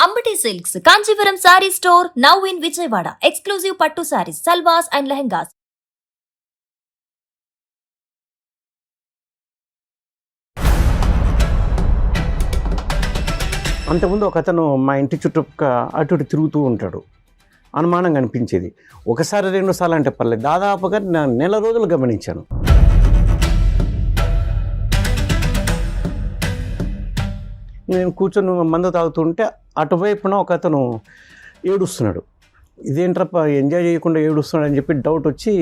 Ambati Silks, Kanchipuram Saree Store, now in Vijayawada. Exclusive Pattu Sarees, Salwas and Lehengas. అంతకుముందు ఒక అతను మా ఇంటి చుట్టూ అటు ఇటు తిరుగుతూ ఉంటాడు. అనుమానంగా అనిపించేది. ఒకసారి రెండు సార్లు అంటే పర్లేదు, దాదాపుగా నెల రోజులు గమనించాను. నేను కూర్చొని మందు తాగుతుంటే అటువైపున ఒక అతను ఏడుస్తున్నాడు. ఇదేంట్రప్ప ఎంజాయ్ చేయకుండా ఏడుస్తున్నాడు అని చెప్పి డౌట్ వచ్చి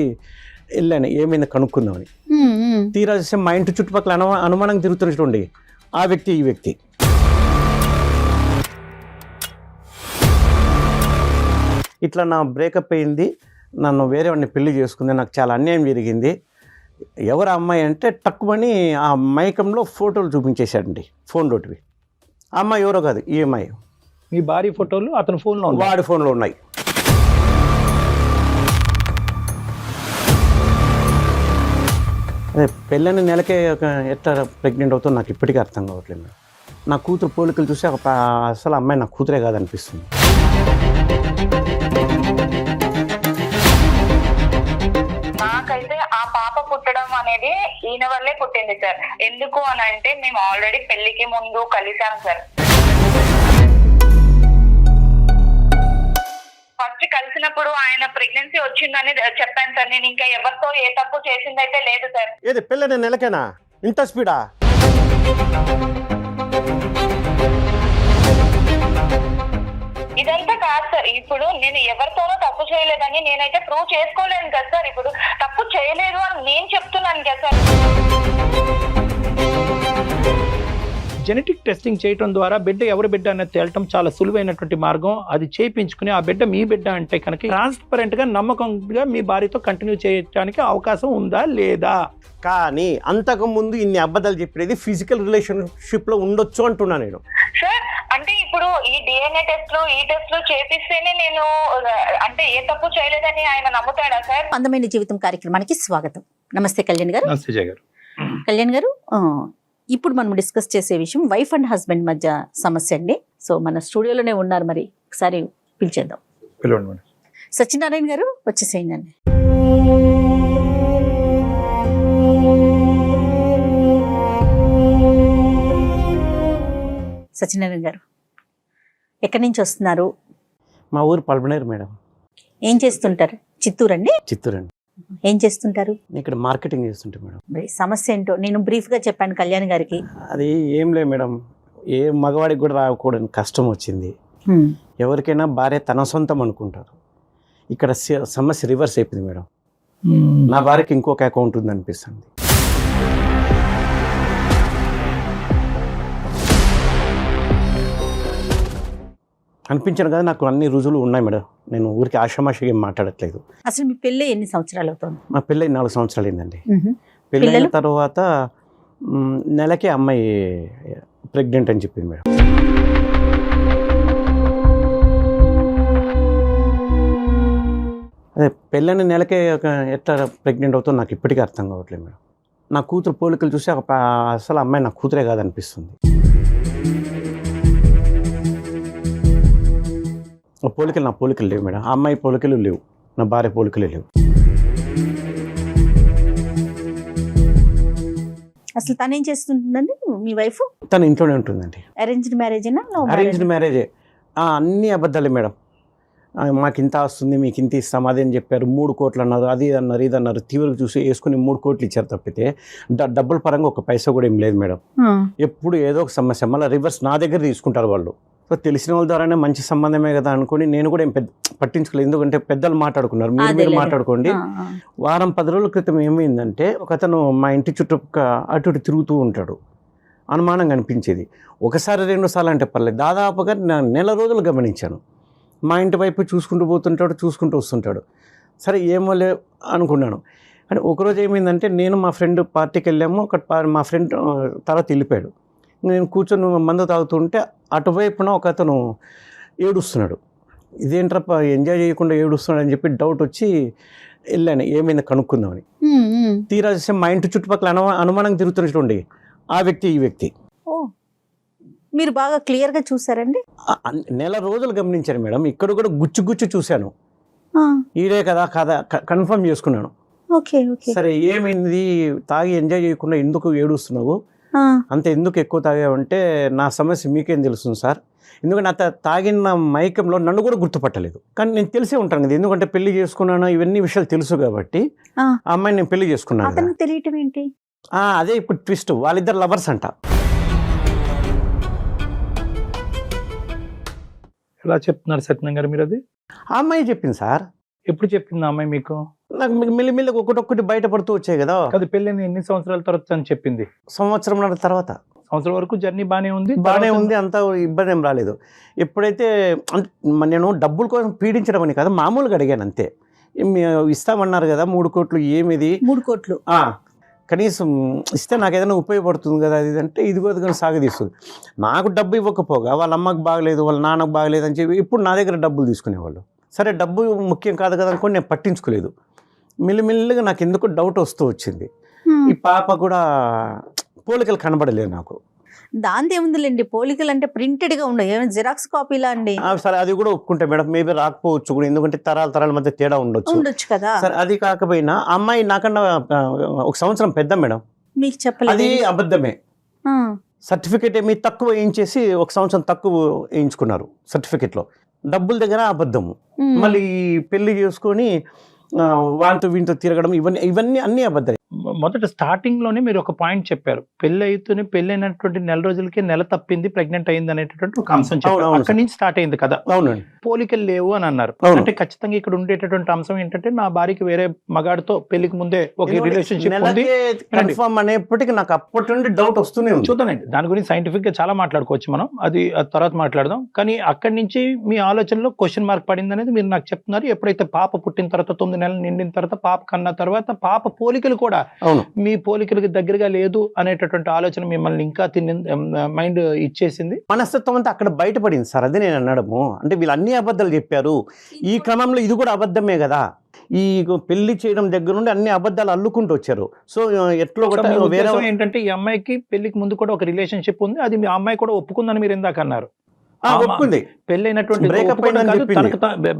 వెళ్ళాను, ఏమైంది కనుక్కుందామని. తీరా చూస్తే మా ఇంటి చుట్టుపక్కల అనుమానంగా తిరుగుతున్నటువంటి ఆ వ్యక్తి ఈ వ్యక్తి. ఇట్లా నా బ్రేకప్ అయింది, నన్ను వేరే వాడిని పెళ్లి చేసుకుంది, నాకు చాలా అన్యాయం జరిగింది, ఎవరు అమ్మాయి అంటే టక్కుమని ఆ మైకంలో ఫోటోలు చూపించేశాడండి, ఫోన్ రోటివి. ఆ అమ్మాయి ఎవరో కాదు, ఈ అమ్మాయి. మీ భార్య ఫోటోలు అతని ఫోన్లో ఉన్నాయి? వాడి ఫోన్లో ఉన్నాయి. అదే పెళ్ళని నెలకే ఎట్లా ప్రెగ్నెంట్ అవుతుందో నాకు ఇప్పటికీ అర్థం కావట్లేదు. నా కూతురు పోలికలు చూసి అసలు అమ్మాయి నా కూతురే కాదనిపిస్తుంది. నాకైతే ఆ పాప పుట్టడం అనేది ఈయన వల్లే పుట్టింది సార్. ఎందుకు అని అంటే మేము ఆల్రెడీ పెళ్లికి ముందు కలిసాం సార్. ఫస్ట్ కలిసినప్పుడు ఆయన ప్రెగ్నెన్సీ వచ్చిందని చెప్పాను సార్. నేను ఇంకా ఎవరితో ఏ తప్పు చేసిందైతే లేదు సార్. ఏది పెళ్ళని నెలకేనా ఇంత స్పీడా? ఇదంతా కాదు సార్. ఇప్పుడు నేను ఎవరితోనూ తప్పు చేయలేదని నేనైతే ప్రూవ్ చేసుకోలేను కదా సార్. ఇప్పుడు తప్పు చేయలేదు అని నేను చెప్తున్నాను కదా సార్. జెనెటిక్ టెస్టింగ్ చేయడం ద్వారా బిడ్డ ఎవరి బిడ్డ అనేది తేలటం చాలా సులువైనటువంటి మార్గం. అది చేయించుకుని ఆ బిడ్డ మీ బిడ్డ అంటే కనుక ట్రాన్స్పరెంట్గా నమ్మకంగా మీ భార్యతో కంటిన్యూ చేయడానికి అవకాశం ఉందా లేదా? కానీ అంతకుముందు ఇన్ని అబద్ధాలు చెప్పేది ఫిజికల్ రిలేషన్షిప్లో ఉండొచ్చు అంటున్నా నేను. సార్ అంటే ఇప్పుడు ఈ డిఎన్ఏ టెస్ట్లు ఈ టెస్ట్లు చేపిస్తేనే నేను అంటే ఏ తప్పు చేయలేదని ఆయన నమ్ముతాడా సార్? అందమైన జీవితం కార్యక్రమానికి స్వాగతం. నమస్తే కళ్యాణ్ గారు. నమస్తే జయ గారు. కళ్యాణ్ గారు, ఇప్పుడు మనం డిస్కస్ చేసే విషయం వైఫ్ అండ్ హస్బెండ్ మధ్య సమస్య అండి. సో మన స్టూడియోలోనే ఉన్నారు, మరి ఒకసారి పిలిచేద్దాం. పిలవండి. సత్యనారాయణ గారు వచ్చేసేయండి. సత్యనారాయణ గారు ఎక్కడి నుంచి వస్తున్నారు? మా ఊరు పల్మనేరు మేడం. ఏం చేస్తుంటారు? చిత్తూరు అండి. చిత్తూరు అండి. ఏం చేస్తుంటారు? ఇక్కడ మార్కెటింగ్ చేస్తుంటే మేడం. మరి సమస్య ఏంటో నేను బ్రీఫ్గా చెప్పాను కళ్యాణ్ గారికి. అది ఏం లేదు మేడం, ఏ మగవాడికి కూడా రాకూడని కష్టం వచ్చింది. ఎవరికైనా భార్య తన సొంతం అనుకుంటారు. ఇక్కడ సమస్య రివర్స్ అయిపోయింది మేడం. నా భార్యకి ఇంకొక అకౌంట్ ఉంది అనిపిస్తుంది. అనిపించాను కదా, నాకు అన్ని రుజువులు ఉన్నాయి మేడం. నేను ఊరికి ఆషామాషిగా ఏం మాట్లాడట్లేదు. అసలు మీ పెళ్ళి ఎన్ని సంవత్సరాలు అవుతుంది? మా పెళ్ళి 4 సంవత్సరాలు అయిందండి. పెళ్ళైన తర్వాత నెలకే అమ్మాయి ప్రెగ్నెంట్ అని చెప్పింది మేడం. అదే పెళ్ళని నెలకే ఎట్లా ప్రెగ్నెంట్ అవుతుందో నాకు ఇప్పటికీ అర్థం కావట్లేదు మేడం. నా కూతురు పోలికలు చూసి అసలు అమ్మాయి నా కూతురే కాదనిపిస్తుంది. పోలికలు నా పోలికలు లేవు మేడం. ఆ అమ్మాయి పోలికలు లేవు, నా భార్య పోలికలు లేవు. అసలు తను ఏం చేస్తుంటుందండి మీ వైఫ్? తను ఇంట్లోనే ఉంటుందండి. అరేంజ్డ్ మ్యారేజేనా? అరేంజ్డ్ మ్యారేజే. అన్నీ అబద్ధాలే మేడం. మాకు ఇంత వస్తుంది, మీకు ఇంత ఇస్తాం, అదేం చెప్పారు, 3 కోట్లు అన్నారు, అది అన్నారు, ఇది అన్నారు. తీవ్రంగా చూసి వేసుకుని 3 కోట్లు ఇచ్చారు తప్పితే డబ్బుల పరంగా ఒక పైసా కూడా ఏం లేదు మేడం. ఎప్పుడు ఏదో ఒక సమస్య, మళ్ళీ రివర్స్ నా దగ్గర తీసుకుంటారు వాళ్ళు. సో తెలిసిన వాళ్ళ ద్వారానే మంచి సంబంధమే కదా అనుకుని నేను కూడా ఏం పట్టించుకోలేదు. ఎందుకంటే పెద్దలు మాట్లాడుకున్నారు, మీరు మాట్లాడుకోండి. వారం 10 రోజుల క్రితం ఏమైందంటే ఒక అతను మా ఇంటి చుట్టూ అటు ఇటు తిరుగుతూ ఉంటాడు. అనుమానంగా అనిపించేది. ఒకసారి రెండు సార్లు అంటే పర్లేదు, దాదాపుగా నెల రోజులు గమనించాను. మా ఇంటి వైపు చూసుకుంటూ పోతుంటాడు, చూసుకుంటూ వస్తుంటాడు. సరే ఏమో లే అనుకున్నాను. అంటే ఒకరోజు ఏమైందంటే నేను మా ఫ్రెండ్ పార్టీకి వెళ్ళాము. మా ఫ్రెండ్ తర్వాత వెళ్ళిపోయాడు. నేను కూర్చొని మందు తాగుతుంటే అటువైపున ఒక అతను ఏడుస్తున్నాడు. ఇదేంట్రప్ప ఎంజాయ్ చేయకుండా ఏడుస్తున్నాడు అని చెప్పి డౌట్ వచ్చి వెళ్ళాను, ఏమైంది కనుక్కుందామని. తీరా చూస్తే మా ఇంటి చుట్టుపక్కల అనుమానంగా తిరుగుతున్నటువంటి ఆ వ్యక్తి ఈ వ్యక్తి. మీరు బాగా క్లియర్ గా చూసారండి? నెల రోజులు గమనించాను మేడం. ఇక్కడ కూడా గుచ్చు గుచ్చు చూశాను. ఈడే కదా కదా కన్ఫర్మ్ చేసుకున్నాను. Okay okay. సరే ఏమైంది, తాగి ఎంజాయ్ చేయకుండా ఎందుకు ఏడుస్తున్నావు, అంత ఎందుకు ఎక్కువ తాగావంటే నా సమస్య మీకేం తెలుస్తుంది సార్, ఎందుకంటే అంత తాగిన మైకంలో నన్ను కూడా గుర్తుపట్టలేదు. కానీ నేను తెలిసే ఉంటాను కదా, ఎందుకంటే పెళ్లి చేసుకున్నాను, ఇవన్నీ విషయాలు తెలుసు కాబట్టి ఆ అమ్మాయిని నేను పెళ్లి చేసుకున్నాను కదా. తెలియటం ఏంటి? అదే ఇప్పుడు ట్విస్ట్, వాళ్ళిద్దరు లవర్స్ అంట. ఎలా చెప్తున్నారు సత్యనారాయణ గారు మీరు? అది ఆ అమ్మాయి చెప్పింది సార్. ఎప్పుడు చెప్పింది ఆ అమ్మాయి మీకు? నాకు మెల్లిమెల్లి ఒకటొక్కటి బయటపడుతూ వచ్చాయి కదా. అది పెళ్ళైన ఎన్ని సంవత్సరాల తర్వాత అని చెప్పింది? సంవత్సరం తర్వాత. సంవత్సరం వరకు జర్నీ బాగానే ఉంది, అంత ఇబ్బంది ఏం రాలేదు. ఎప్పుడైతే అంటే నేను డబ్బుల కోసం పీడించడం అని కదా, మామూలుగా అడిగాను అంతే. ఇస్తామన్నారు కదా 3 కోట్లు, ఏమిది 3 కోట్లు కనీసం ఇస్తే నాకు ఏదైనా ఉపయోగపడుతుంది కదా అది అంటే ఇదిగో కానీ సాగదీస్తుంది. నాకు డబ్బు ఇవ్వకపోగా వాళ్ళ అమ్మకి బాగలేదు, వాళ్ళ నాన్నకు బాగలేదు అని చెప్పి ఇప్పుడు నా దగ్గర డబ్బులు తీసుకునేవాళ్ళు. సరే డబ్బు ముఖ్యం కాదు కదా అనుకోని నేను పట్టించుకోలేదు. మెల్లిమెల్లిగా నాకు ఎందుకు డౌట్ వస్తూ వచ్చింది. ఈ పాప కూడా పోలికలు కనబడలేదు నాకు. దాంతో ఏముందిలేండి, పోలికలు అంటే ప్రింటెడ్ గా ఉండవు, ఏమైనా జిరాక్స్ కాపీలా అండి? సరే అది కూడా ఒప్పుకుంటే మేడం, మేబీ రాకపోవచ్చు కూడా, ఎందుకంటే తరాల మధ్య తేడా ఉండొచ్చు కదా. సరే అది కాకపోయినా అమ్మాయి నాకన్నా 1 సంవత్సరం పెద్ద మేడం. మీకు చెప్పలేదు? అది అబద్ధమే. సర్టిఫికేట్ ఏమి తక్కువ వేయించేసి 1 సంవత్సరం తక్కువ వేయించుకున్నారు సర్టిఫికేట్లో. డబ్బుల దగ్గర అబద్ధము. మళ్ళీ పెళ్లి చేసుకొని వాంతో వీంతో తిరగడం, ఇవన్నీ అన్ని అబద్ధాలు. మొదట స్టార్టింగ్ లోనే మీరు ఒక పాయింట్ చెప్పారు, పెళ్ళైనటువంటి నెల రోజులకి నెల తప్పింది, ప్రెగ్నెంట్ అయింది అనేటటువంటి ఒక అంశం చెప్పారు. అక్కడి నుంచి స్టార్ట్ అయింది కదా. అవునండి. పోలికలు లేవు అని అన్నారు. అంటే ఖచ్చితంగా ఇక్కడ ఉండేటటువంటి అంశం ఏంటంటే నా భార్యకి వేరే మగాడితో పెళ్లికి ముందే ఒక రిలేషన్షిప్ ఉంది కన్ఫర్మ్ అనేప్పటికీ నాకు అప్పటి నుండి డౌట్ వస్తూనే ఉంది. చూద్దానండి, దాని గురించి సైంటిఫిక్ గా చాలా మాట్లాడుకోవచ్చు మనం, అది తర్వాత మాట్లాడదాం. కానీ అక్కడి నుంచి మీ ఆలోచనలో క్వశ్చన్ మార్క్ పడింది అనేది మీరు నాకు చెప్తున్నారు. ఎప్పుడైతే పాప పుట్టిన తర్వాత 9 నెలలు నిండిన తర్వాత, పాప కన్నా తర్వాత పాప పోలికలు కూడా మీ పోలికలకు దగ్గరగా లేదు అనేటటువంటి ఆలోచన మిమ్మల్ని ఇంకా మైండ్ ఇచ్చేసింది. మనస్తత్వం అంతా అక్కడ బయటపడింది సార్. అదే నేను అనడము. అంటే వీళ్ళు అన్ని అబద్ధాలు చెప్పారు, ఈ క్రమంలో ఇది కూడా అబద్ధమే కదా. ఈ పెళ్లి చేయడం దగ్గర నుండి అన్ని అబద్ధాలు అల్లుకుంటూ వచ్చారు. సో ఎట్లా వేరే ఏంటంటే ఈ అమ్మాయికి పెళ్లికి ముందు కూడా ఒక రిలేషన్షిప్ ఉంది, అది మీ అమ్మాయి కూడా ఒప్పుకుందని మీరు ఇందాక అన్నారు. ఒప్పుకుంది. పెళ్ళైనటువంటి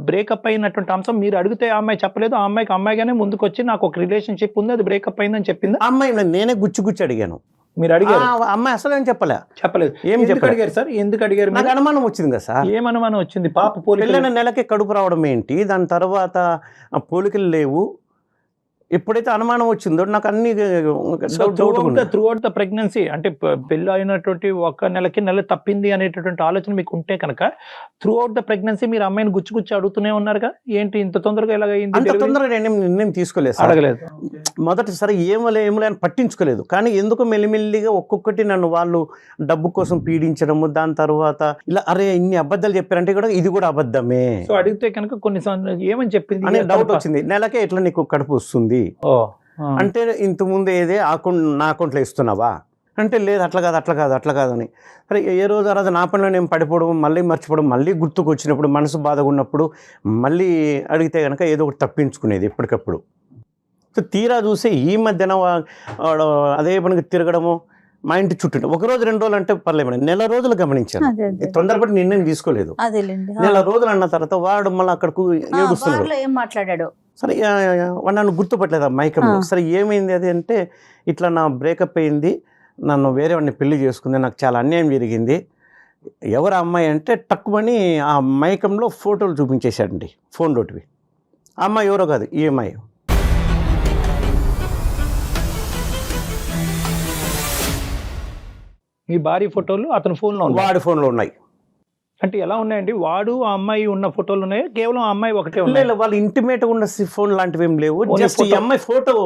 బ్రేకప్ అయినటువంటి అంశం మీరు అడిగితే ఆ అమ్మాయి చెప్పలేదు. ఆ అమ్మాయిగానే ముందుకు వచ్చి నాకు ఒక రిలేషన్షిప్ ఉంది, అది బ్రేకప్ అయిందని చెప్పింది. అమ్మాయి నేనే గుచ్చి అడిగాను. మీరు అడిగారు? అమ్మాయి అసలు ఏం చెప్పలేదు. ఏం అడిగారు సార్? ఎందుకు అడిగారు? నాకు అనుమానం వచ్చింది కదా సార్. ఏం అనుమానం వచ్చింది? పాప పెళ్ళైన నెలకి కడుపు రావడం ఏంటి, దాని తర్వాత పోలికలు లేవు. ఎప్పుడైతే అనుమానం వచ్చిందో నాకు అన్ని త్రూ అవుట్ ద ప్రెగ్నెన్సీ, అంటే పెళ్ళి అయినటువంటి 1 నెలకి నెల తప్పింది అనేటటువంటి ఆలోచన మీకు ఉంటే కనుక త్రూ అవుట్ ద ప్రెగ్నెన్సీ మీరు అమ్మాయిని గుచ్చి అడుగుతూనే ఉన్నారుగా, ఏంటి ఇంత తొందరగా ఎలాగైంది? అంత తొందరగా నిర్ణయం తీసుకోలేదు, అడగలేదు. మొదటిసారి ఏమలే అని పట్టించుకోలేదు. కానీ ఎందుకు మెల్లిమెల్లిగా ఒక్కొక్కటి నన్ను వాళ్ళు డబ్బు కోసం పీడించడము, దాని తర్వాత ఇలా అరే ఇన్ని అబద్ధాలు చెప్పారంటే కూడా ఇది కూడా అబద్ధమే. సో అడిగితే కనుక కొన్ని ఏమని చెప్పింది అనే డౌట్ వచ్చింది. నెలకే ఎట్లా నీకు కడుపు వస్తుంది అంటే, ఇంతకుముందు ఏదే నా అకౌంట్లో ఇస్తున్నావా అంటే, లేదు అట్లా కాదు అని. సరే ఏ రోజు ఆ రోజు నా పనిలో నేను పడిపోవడం, మళ్ళీ మర్చిపోవడం, మళ్ళీ గుర్తుకు వచ్చినప్పుడు, మనసు బాధగా ఉన్నప్పుడు మళ్ళీ అడిగితే కనుక ఏదో ఒకటి తప్పించుకునేది ఎప్పటికప్పుడు. సో తీరా చూస్తే ఈ మధ్యన అదే పనికి తిరగడము, మా ఇంటి చుట్టూ 1 రోజు 2 రోజులు అంటే పర్లేదు, నెల రోజులు గమనించాను. తొందరపడి నిర్ణయం తీసుకోలేదు. నెల రోజులు అన్న తర్వాత వాడు మళ్ళీ అక్కడకు ఏడుస్తున్నాడు. ఏం మాట్లాడాడు? సరే వాడు నన్ను గుర్తుపట్టలేదు ఆ మైకంలో. సరే ఏమైంది అది అంటే, ఇట్లా నా బ్రేకప్ అయింది, నన్ను వేరే వాడిని పెళ్లి చేసుకుంది, నాకు చాలా అన్యాయం జరిగింది. ఎవరు అమ్మాయి అంటే తక్కువని ఆ మైకంలో ఫోటోలు చూపించేశాడండి, ఫోన్ రోటివి. ఆ అమ్మాయి ఎవరో కాదు, ఈ అమ్మాయి. మీ భార్య ఫోటోలు అతని ఫోన్లో, వాడి ఫోన్లో ఉన్నాయి. అంటే ఎలా ఉన్నాయండి? వాడు ఆ అమ్మాయి ఉన్న ఫోటోలు ఉన్నాయి, కేవలం ఆ అమ్మాయి ఒకటే ఉన్నాయి? వాళ్ళు ఇంటిమేట్ ఉన్న ఫోన్ లాంటివి ఏం లేవు, జస్ట్ ఈ అమ్మాయి ఫోటో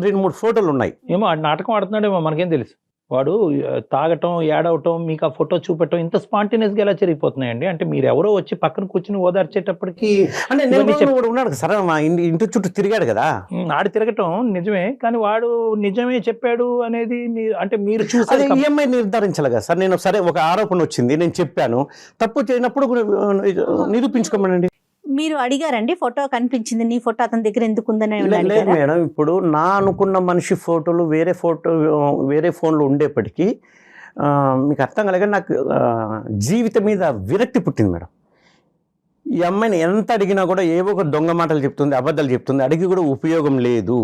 2-3 ఫోటోలు ఉన్నాయి. ఏమో నాటకం ఆడుతున్నాడేమో, మనకేం తెలుసు. వాడు తాగటం, ఏడవటం, మీకు ఆ ఫోటో చూపెట్టడం ఇంత స్పాంటేనియస్ గా ఎలా జరిగిపోతున్నాయండి? అంటే మీరు ఎవరో వచ్చి పక్కన కూర్చుని ఓదార్చేటప్పటికి అంటే ఉన్నాడు సరే, మా ఇంటి చుట్టూ తిరిగాడు కదా. ఆడి తిరగటం నిజమే, కానీ వాడు నిజమే చెప్పాడు అనేది అంటే మీరు చూసారు. ఈఎంఐ నిర్ధారించాలి కదా సార్. నేను సరే ఒక ఆరోపణ వచ్చింది, నేను చెప్పాను, తప్పు చేయనప్పుడు నిరూపించుకోమనండి. మీరు అడిగారండి, ఫోటో కనిపించింది, నీ ఫోటో అతని దగ్గర ఎందుకు ఉందని? లేదు మేడం, ఇప్పుడు నా అనుకున్న మనిషి ఫోటోలు వేరే ఫోన్లో ఉండేప్పటికీ మీకు అర్థం కలగా నాకు జీవితం మీద విరక్తి పుట్టింది మేడం. ఈ అమ్మాయిని ఎంత అడిగినా కూడా ఏవో ఒక దొంగ మాటలు చెప్తుంది, అబద్ధాలు చెప్తుంది, అడిగి కూడా ఉపయోగం లేదు,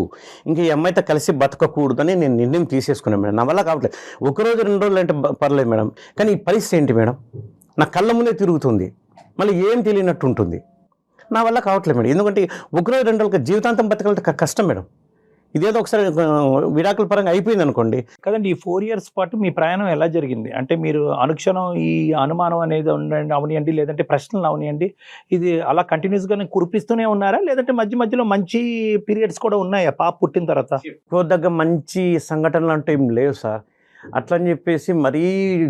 ఇంకా ఈ అమ్మాయితో కలిసి బతకకూడదు అని నేను నిర్ణయం తీసేసుకున్నాను మేడం. నా వల్ల కావట్లేదు. ఒకరోజు 2 రోజులు అంటే పర్లేదు మేడం, కానీ ఈ పరిస్థితి ఏంటి మేడం, నా కళ్ళ ముందే తిరుగుతుంది, మళ్ళీ ఏం తెలియనట్టు ఉంటుంది. నా వల్ల కావట్లేదు మేడం. ఎందుకంటే ఒకరోజు 2 రోజులకి జీవితాంతం బతకాలంటే కష్టం మేడం. ఇదేదో ఒకసారి విడాకుల పరంగా అయిపోయింది అనుకోండి. కదండి, ఈ 4 years పాటు మీ ప్రయాణం ఎలా జరిగింది? అంటే మీరు అనుక్షణం ఈ అనుమానం అనేది ఉండండి అవనియండి, లేదంటే ప్రశ్నలు అవనియండి, ఇది అలా కంటిన్యూస్గానే కురిపిస్తూనే ఉన్నారా, లేదంటే మధ్య మధ్యలో మంచి పీరియడ్స్ కూడా ఉన్నాయా పాప పుట్టిన తర్వాత? దగ్గర మంచి సంఘటనలు అంటే ఏం లేవు సార్. అట్లా అని చెప్పేసి మరీ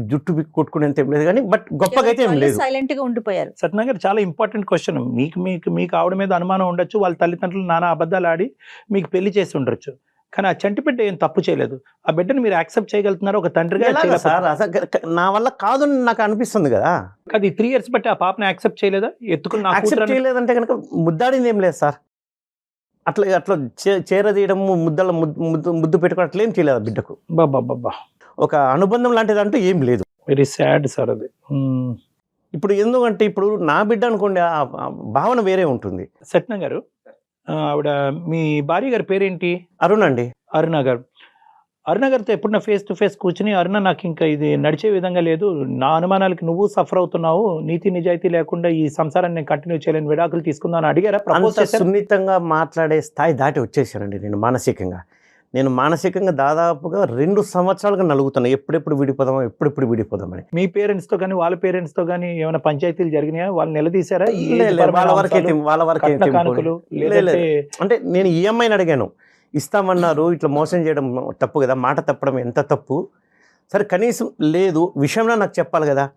జుట్టు కొట్టుకునేంత ఏం లేదు, కానీ బట్ గొప్పగా అయితే ఏం లేదు. సైలెంట్ గా ఉండిపోయారు. సత్యనారాయణ గారు, చాలా ఇంపార్టెంట్ క్వశ్చన్. మీకు ఆవిడ మీద అనుమానం ఉండొచ్చు, వాళ్ళ తల్లిదండ్రులు నానా అబద్ధాలు ఆడి మీకు పెళ్లి చేసి ఉండొచ్చు, కానీ ఆ చంటి బిడ్డ ఏం తప్పు చేయలేదు. ఆ బిడ్డను మీరు యాక్సెప్ట్ చేయగలుగుతున్నారు ఒక తండ్రిగా? సార్ అసలు నా వల్ల కాదు నాకు అనిపిస్తుంది కదా. అది 3 years బట్టి ఆ పాపని యాక్సెప్ట్ చేయలేదా? ఎత్తుకుని యాక్సెప్ట్ చేయలేదంటే కనుక ముద్దాడింది ఏం లేదు సార్. అట్లా చేరదీయడం, ముద్దు పెట్టుకోవడం అట్లా ఏం చేయలేదు బిడ్డకు. బాబా, ఒక అనుబంధం లాంటిది అంటూ ఏం లేదు. వెరీ సాడ్ సార్ అది. ఇప్పుడు ఎందుకంటే ఇప్పుడు నా బిడ్డ అనుకోండి, ఆ భావన వేరే ఉంటుంది. సత్యనారాయణ గారు, ఆవిడ మీ భార్య గారి పేరేంటి? అరుణ్ అండి. అరుణ గారు. అరుణ గారితో ఎప్పుడన్నా ఫేస్ టు ఫేస్ కూర్చుని, అరుణ నాకు ఇంకా ఇది నడిచే విధంగా లేదు, నా అనుమానాలకి నువ్వు సఫర్ అవుతున్నావు, నీతి నిజాయితీ లేకుండా ఈ సంసారాన్ని నేను కంటిన్యూ చేయలేను, విడాకులు తీసుకుందాం అని అడిగారా? అంత సున్నితంగా మాట్లాడే స్థాయి దాటి వచ్చేసానండి నేను మానసికంగా దాదాపుగా 2 సంవత్సరాలుగా నలుగుతున్నాను, ఎప్పుడెప్పుడు విడిపోదామని. మీ పేరెంట్స్ తో కానీ వాళ్ళ పేరెంట్స్ తో కానీ ఏమైనా పంచాయతీలు జరిగినాయా? వాళ్ళు నిలదీశారా? వాళ్ళ వరకే అంటే నేను ఈ అమ్మాయిని అడిగాను, ఇస్తామన్నారు, ఇట్లా మోసం చేయడం తప్పు కదా, మాట తప్పడం ఎంత తప్పు, సరే కనీసం లేదు విషయంలో నాకు చెప్పాలి కదా.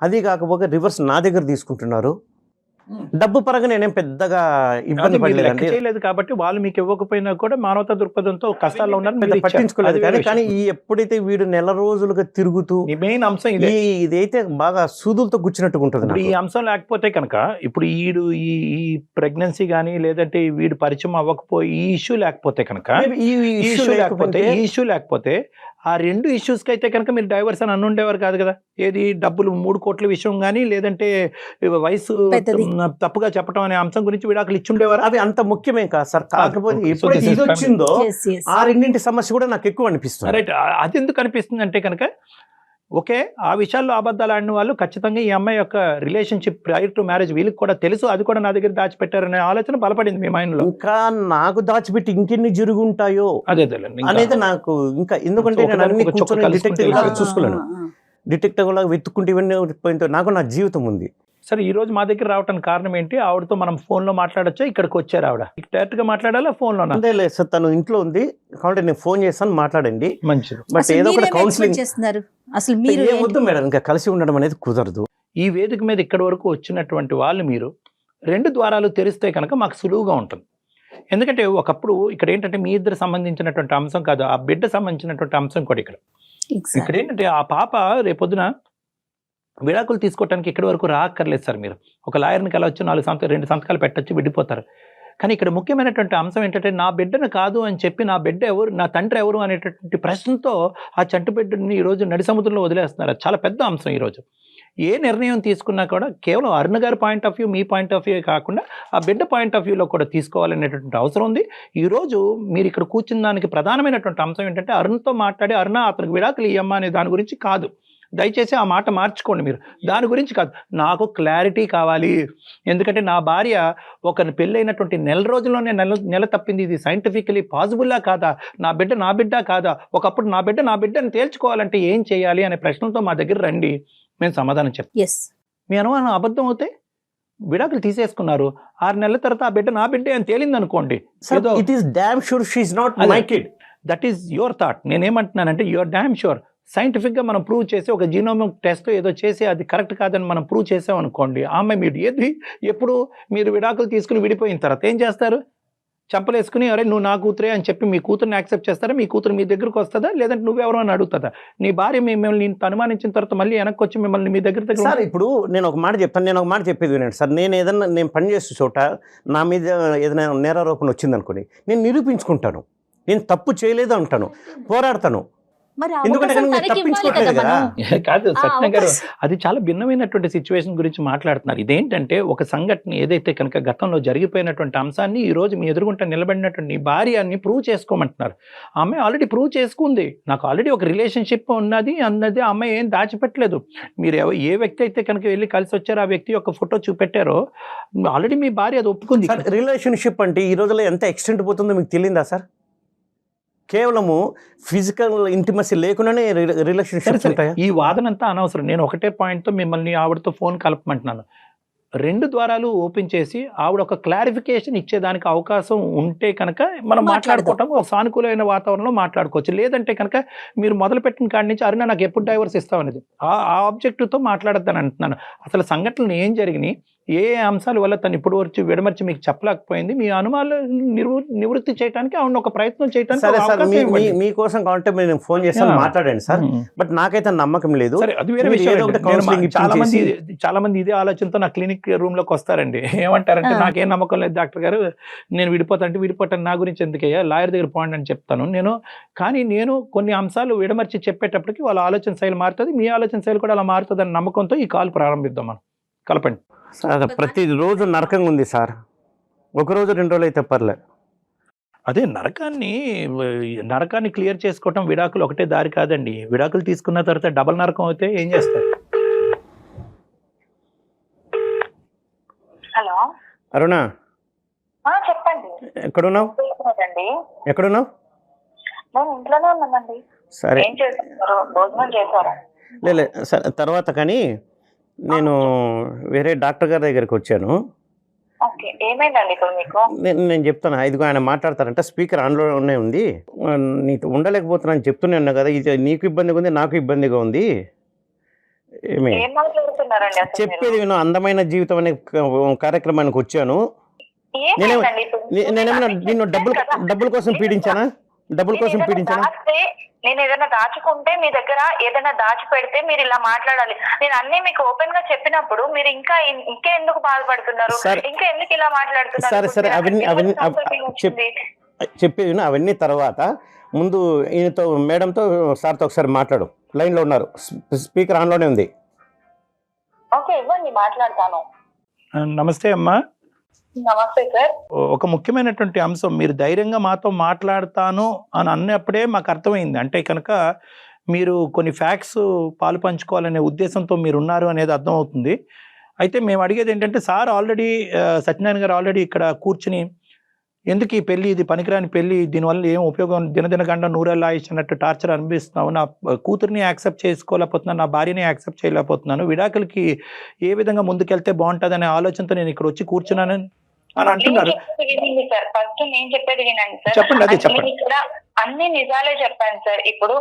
అది కాకపోతే రివర్స్ నా దగ్గర తీసుకుంటున్నారు. డబ్బు పరంగా నేనేం పెద్దగా ఇబ్బంది పడలేదు కాబట్టి వాళ్ళు మీకు ఇవ్వకపోయినా కూడా మానవతా దృక్పథంతో కష్టాల్లో ఉన్నారు, పట్టించుకోలేదు. కానీ ఎప్పుడైతే వీడు నెల రోజులుగా తిరుగుతూ, మెయిన్ అంశం ఇదైతే బాగా సూదులతో గుచ్చినట్టుగా ఉంటుంది. ఈ అంశం లేకపోతే కనుక ఇప్పుడు ఈ ప్రెగ్నెన్సీ కానీ లేదంటే వీడు పరిచయం అవ్వకపోయి ఈ ఇష్యూ లేకపోతే కనుక ఈ ఇష్యూ లేకపోతే ఆ 2 ఇష్యూస్కి అయితే కనుక మీరు డైవర్స్ అని అనుండేవారు కాదు కదా. ఏది డబ్బులు 3 కోట్ల విషయం కానీ లేదంటే వయసు తప్పుగా చెప్పడం అనే అంశం గురించి విడాకులు ఇచ్చుండేవారు. అవి అంత ముఖ్యమేం కాదు సార్. కాకపోతే ఎప్పుడైతే ఇది వచ్చిందో ఆ 2 సమస్య కూడా నాకు ఎక్కువ అనిపిస్తుంది. రైట్, అది ఎందుకు అనిపిస్తుంది అంటే కనుక ఓకే, ఆ విషయాల్లో అబద్ధాలు ఆడిన వాళ్ళు ఖచ్చితంగా ఈ అమ్మాయి యొక్క రిలేషన్షిప్ ప్రైర్ టు మ్యారేజ్ వీళ్ళకి కూడా తెలుసు, అది కూడా నా దగ్గర దాచిపెట్టారనే ఆలోచన బలపడింది మీ మైండ్ లో. ఇంకా నాకు దాచిపెట్టి ఇంకెన్ని జరుగుంటాయో అనేది నాకు ఇంకా, ఎందుకంటే చూసుకోలేను, డిటెక్టివ్ లాగా వెతుక్కుంటే ఇవన్నీ పోయిందో నాకు నా జీవితం ఉంది. సరే, ఈ రోజు మా దగ్గర రావడానికి కారణం ఏంటి? ఆవిడతో మనం ఫోన్ లో మాట్లాడొచ్చా? ఇక్కడికి వచ్చారు ఆవిడ, డైరెక్ట్ గా మాట్లాడాలా ఫోన్ లో? లేదు సార్, తను ఇంట్లో ఉంది కాబట్టి నేను ఫోన్ చేస్తాను, మాట్లాడండి. మంచిది. బట్ ఏదో ఒక కౌన్సిలింగ్ చేస్తున్నారు. అసలు మీరు వద్దు మేడం, ఇంకా కలిసి ఉండడం అనేది కుదరదు. ఈ వేదిక మీద ఇక్కడి వరకు వచ్చినటువంటి వాళ్ళు మీరు 2 ద్వారాలు తెరిస్తే కనుక మాకు సులువుగా ఉంటుంది. ఎందుకంటే ఒకప్పుడు ఇక్కడ ఏంటంటే మీ ఇద్దరు సంబంధించినటువంటి అంశం కాదు, ఆ బిడ్డ సంబంధించినటువంటి అంశం కూడా ఇక్కడ ఏంటంటే ఆ పాప రేపొద్దున విడాకులు తీసుకోవడానికి ఇక్కడి వరకు రాక్కర్లేదు సార్. మీరు ఒక లాయర్ని కలవచ్చు, 2 సంతకాలు పెట్టచ్చు, విడిపోతారు. కానీ ఇక్కడ ముఖ్యమైనటువంటి అంశం ఏంటంటే నా బిడ్డను కాదు అని చెప్పి నా బిడ్డ ఎవరు, నా తండ్రి ఎవరు అనేటటువంటి ప్రశ్నతో ఆ చంటి బిడ్డని ఈరోజు నడి సముద్రంలో వదిలేస్తున్నారు. అది చాలా పెద్ద అంశం. ఈరోజు ఏ నిర్ణయం తీసుకున్నా కూడా కేవలం అరుణ గారి point of view, me point of view కాకుండా ఆ బిడ్డ పాయింట్ ఆఫ్ వ్యూలో కూడా తీసుకోవాలనేటటువంటి అవసరం ఉంది. ఈరోజు మీరు ఇక్కడ కూర్చున్న దానికి ప్రధానమైనటువంటి అంశం ఏంటంటే అరుణ్తో మాట్లాడి అరుణ అతనికి విడాకులు ఇయ్యమ్మా అనే దాని గురించి కాదు. దయచేసి ఆ మాట మార్చుకోండి. మీరు దాని గురించి కాదు, నాకు క్లారిటీ కావాలి. ఎందుకంటే నా భార్య ఒక పెళ్ళైనటువంటి 4 రోజుల్లోనే నెల తప్పింది. ఇది సైంటిఫికలీ పాసిబుల్లా కాదా? నా బిడ్డ కాదా? ఒకప్పుడు నా బిడ్డని తేల్చుకోవాలంటే ఏం చేయాలి అనే ప్రశ్నలతో మా దగ్గర రండి, మేము సమాధానం చెప్తాం. మీ అనుమానం అబద్ధం అవుతే విడాకులు తీసేసుకున్నారు, 6 నెలల తర్వాత ఆ బిడ్డ నా బిడ్డే అని తేలింది అనుకోండి, దట్ ఈస్ యువర్ థాట్. నేనేమంటున్నానంటే యువర్ డామ్ షూర్. సైంటిఫిక్గా మనం ప్రూవ్ చేసి ఒక జీనోమిక్ టెస్ట్ ఏదో చేసి అది కరెక్ట్ కాదని మనం ప్రూవ్ చేసామనుకోండి, ఆమె మీరు ఎప్పుడు మీరు విడాకులు తీసుకుని విడిపోయిన తర్వాత ఏం చేస్తారు? చంపలేసుకుని అరే నువ్వు నా కూతురే అని చెప్పి మీ కూతురుని యాక్సెప్ట్ చేస్తారా? మీ కూతురు మీ దగ్గరకు వస్తుందా? లేదంటే నువ్వెవరో అని అడుగుతుందా? నీ భార్య మిమ్మల్ని అనుమానించిన తర్వాత మళ్ళీ వెనక్కి వచ్చి మిమ్మల్ని మీ దగ్గర సార్, ఇప్పుడు నేను ఒక మాట చెప్తాను, నేను ఒక మాట చెప్పేది వినండి సార్. నేను పని చేసే చోట నా మీద ఏదైనా నేరారోపణ వచ్చిందనుకోండి, నేను నిరూపించుకుంటాను, నేను తప్పు చేయలేదు అంటాను, పోరాడతాను. మరి ఆ ఎందుకంటే అవకాశం మీరు తనకి ఇవ్వాలి కదా తప్పించుకోవట్లేదు మనం. కదా. కాదు ఆ సత్యనారాయణ గారు, అవకాశం అది చాలా భిన్నమైనటువంటి సిచ్యువేషన్ గురించి మాట్లాడుతున్నారు. ఇదేంటంటే ఒక సంఘటన ఏదైతే కనుక గతంలో జరిగిపోయినటువంటి అంశాన్ని ఈ రోజు మీ ఎదురుగుంట నిలబడినటువంటి నీ భార్యని ప్రూవ్ చేసుకోమంటున్నారు. ఆమె ఆల్రెడీ ప్రూవ్ చేసుకుంది. నాకు ఆల్రెడీ ఒక రిలేషన్షిప్ ఉన్నది అన్నది ఆ అమ్మాయి ఏం దాచిపెట్టలేదు. మీరు ఏ వ్యక్తి అయితే కనుక వెళ్ళి కలిసి వచ్చారో ఆ వ్యక్తి యొక్క ఫోటో చూపెట్టారో ఆల్రెడీ మీ భార్య అది ఒప్పుకుంది. సార్ రిలేషన్షిప్ అంటే ఈ రోజుల్లో ఎంత ఎక్స్టెంట్ పోతుందో మీకు తెలియదా సార్? కేవలము ఫిజికల్ ఇంటిమసీ లేకుండానే రిలేషన్షిప్స్ ఉంటాయా? ఈ వాదనంతా అనవసరం. నేను ఒకటే పాయింట్తో మిమ్మల్ని ఆవిడతో ఫోన్ కలపమంటున్నాను. 2 ద్వారాలు ఓపెన్ చేసి ఆవిడ ఒక క్లారిఫికేషన్ ఇచ్చేదానికి అవకాశం ఉంటే కనుక మనం మాట్లాడుకోవటం ఒక సానుకూలమైన వాతావరణంలో మాట్లాడుకోవచ్చు. లేదంటే కనుక మీరు మొదలుపెట్టిన కాడి నుంచి అరుణ నాకు ఎప్పుడు డైవర్స్ ఇస్తావు అనేది ఆ ఆబ్జెక్టివ్తో మాట్లాడద్దని అంటున్నాను. అసలు సంఘటనలు ఏం జరిగినాయి, ఏ అంశాల వల్ల తను ఇప్పుడు వచ్చి విడమర్చి మీకు చెప్పలేకపోయింది, మీ అనుమానాలు నివృత్తి చేయడానికి ఆవిడ ఒక ప్రయత్నం చేయడానికి సరే సార్, అవకాశం ఇవ్వండి. మీకోసం కావాలంటే నేను ఫోన్ చేస్తాను, మాట్లాడండి సార్. బట్ నాకైతే నమ్మకం లేదు. సరే, అది వేరే మీరు విషయం. ఏదో ఒకటి నేను counselling చాలా మంది ఇదే ఆలోచనతో నా క్లినిక్ రూమ్ లోకి వస్తారండి. ఏమంటారంటే నాకేం నమ్మకం లేదు డాక్టర్ గారు, నేను విడిపోతాను, నా గురించి ఎందుకయ్యా, లాయర్ దగ్గర పోండి అని చెప్తాను కానీ నేను కొన్ని అంశాలు విడమర్చి చెప్పేటప్పటికి వాళ్ళ ఆలోచన శైలి మారుతుంది, మీ ఆలోచన శైలి కూడా అలా మారుతుంది అన్న నమ్మకంతో ఈ కాల్ ప్రారంభిద్దాం. మనం కలపండి సార్. ప్రతిరోజు నరకంగా ఉంది సార్. ఒకరోజు 2 రోజులు అయితే పర్లేదు. అదే నరకాన్ని క్లియర్ చేసుకోవటం విడాకులు ఒకటే దారి కాదండి. విడాకులు తీసుకున్న తర్వాత డబల్ నరకం అయితే ఏం చేస్తారు? హలో అరుణ, చెప్పండి. ఎక్కడున్నావు? ఎక్కడున్నావు? నేను ఇంట్లోనే ఉన్నానండి. సరే, ఏం చేస్తున్నారు? భోజనం చేశారా? లే సరే, తర్వాత కానీ నేను వేరే డాక్టర్ గారి దగ్గరికి వచ్చాను. ఓకే, ఏమైందండి ఇప్పుడు మీకు? నేను చెప్తాను, ఇదిగో ఆయన మాట్లాడతారంట, స్పీకర్ ఆన్లోనే ఉంది, నీతో ఉండలేకపోతున్నాను చెప్తూనే ఉన్నా కదా, ఇది నీకు ఇబ్బందిగా ఉంది, నాకు ఇబ్బందిగా ఉంది. ఏమి ఏం మాట్లాడుతున్నారండి అసలు మీరు? చెప్పేది విను. అందమైన జీవితం అనే కార్యక్రమానికి వచ్చాను. ఏమైందండి ఇప్పుడు? నేనేమన్నా నిన్ను డబ్బుల కోసం పీడించానా? నేను ఏదైనా దాచుకుంటే మీ దగ్గర ఏదైనా దాచిపెడితే మీరు ఇలా మాట్లాడాలి. నేను అన్ని మీకు ఓపెన్ గా చెప్పినప్పుడు మీరు ఇంకా ఎందుకు బాధపడుతున్నారు, ఇంకా ఎందుకు ఇలా మాట్లాడుతున్నారు? సరే, అవన్నీ చెప్పేది విను. అవన్నీ తర్వాత ముందు ఈయనతో, మేడంతో, సార్తో ఒకసారి మాట్లాడు. లైన్లో ఉన్నారు, స్పీకర్ ఆన్లోనే ఉంది. ఓకే, ఇవ్వండి, మాట్లాడతాను. నమస్తే అమ్మా. నమస్తే సార్. ఒక ముఖ్యమైనటువంటి అంశం, మీరు ధైర్యంగా మాతో మాట్లాడతాను అని అన్నప్పుడే మాకు అర్థమైంది. అంటే కనుక మీరు కొన్ని ఫ్యాక్ట్స్ పాలు పంచుకోవాలనే ఉద్దేశంతో మీరు ఉన్నారు అనేది అర్థమవుతుంది. అయితే మేము అడిగేది ఏంటంటే, సార్ ఆల్రెడీ సత్యనారాయణ గారు ఆల్రెడీ ఇక్కడ కూర్చుని ఎందుకు ఈ పెళ్లి, ఇది పనికిరాని పెళ్లి, దీనివల్ల ఏం ఉపయోగం, దినదినగండ నూరేళ్ళ ఆయుష్ అన్నట్టు టార్చర్ అనిపిస్తున్నావు, నా కూతుర్ని యాక్సెప్ట్ చేసుకోలేకపోతున్నాను, నా భార్యని యాక్సెప్ట్ చేయలేకపోతున్నాను, విడాకులకి ఏ విధంగా ముందుకెళ్తే బాగుంటుంది అనే ఆలోచనతో నేను ఇక్కడ వచ్చి కూర్చున్నాను అని అంటున్నారు. ఫస్ట్ నేను చెప్పేది వినండి సార్. చెప్పండి, అదే చెప్పండి. ఇక్కడ అన్ని నిజాలే చెప్పాను సార్. ఇప్పుడు